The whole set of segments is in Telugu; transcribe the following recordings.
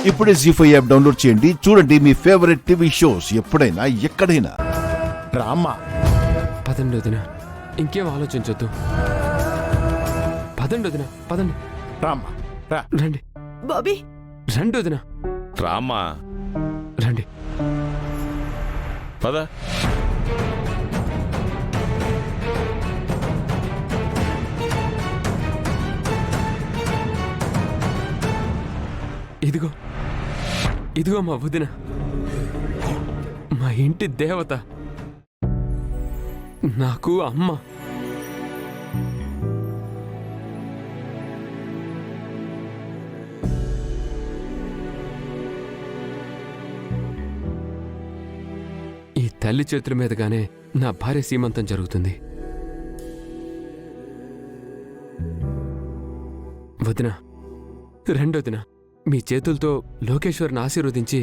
ఇప్పుడే జీ5 యాప్ డౌన్లోడ్ చేయండి. చూడండి మీ ఫేవరెట్ టీవీ షోస్ ఎప్పుడైనా ఎక్కడైనా. రామ్మా. పదండి వదిన, ఇంకేం ఆలోచించొద్దు. పదండి వదిన, పదండి. రామ్మా రా. రండి బాబీ. రండి వదిన, రామ్మా. రండి. పద. ఇదిగో ఇదిగో మా వదిన, మా ఇంటి దేవత, నాకు అమ్మ. ఈ తల్లి చేతుల మీదుగానే నా భార్య సీమంతం జరుగుతుంది. వదిన, రండి వదిన, మీ చేతులతో లోకేశ్వర్ని ఆశీర్వదించి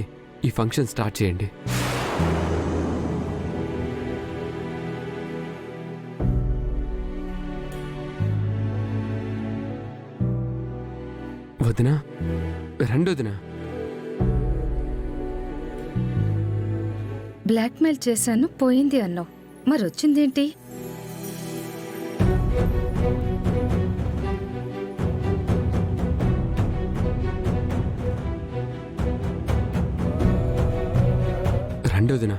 ఈ ఫంక్షన్ స్టార్ట్ చేయండి. వదిన, రండి వదిన. బ్లాక్మెయిల్ చేశాను, పోయింది అన్నావు, మరి వచ్చిందేంటి? రండి వదిన.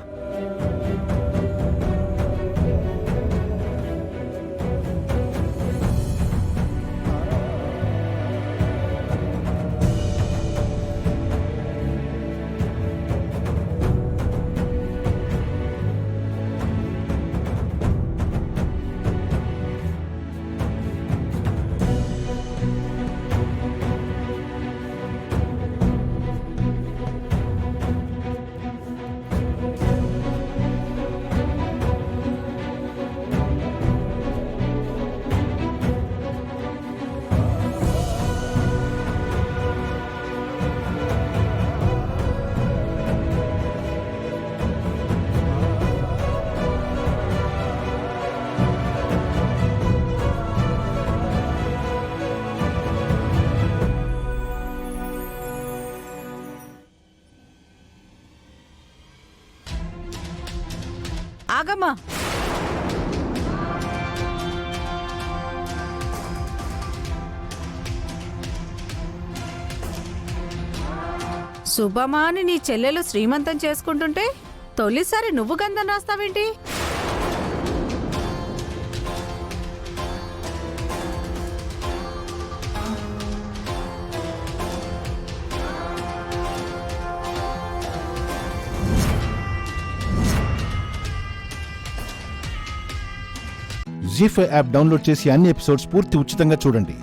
ఆగమ్మా. శుభమా అని నీ చెల్లెలు శ్రీమంతం చేసుకుంటుంటే తొలిసారి నువ్వు గంధం రాస్తావేంటి? జీ5 యాప్ డౌన్లోడ్ చేసి అన్ని ఎపిసోడ్స్ పూర్తి ఉచితంగా చూడండి.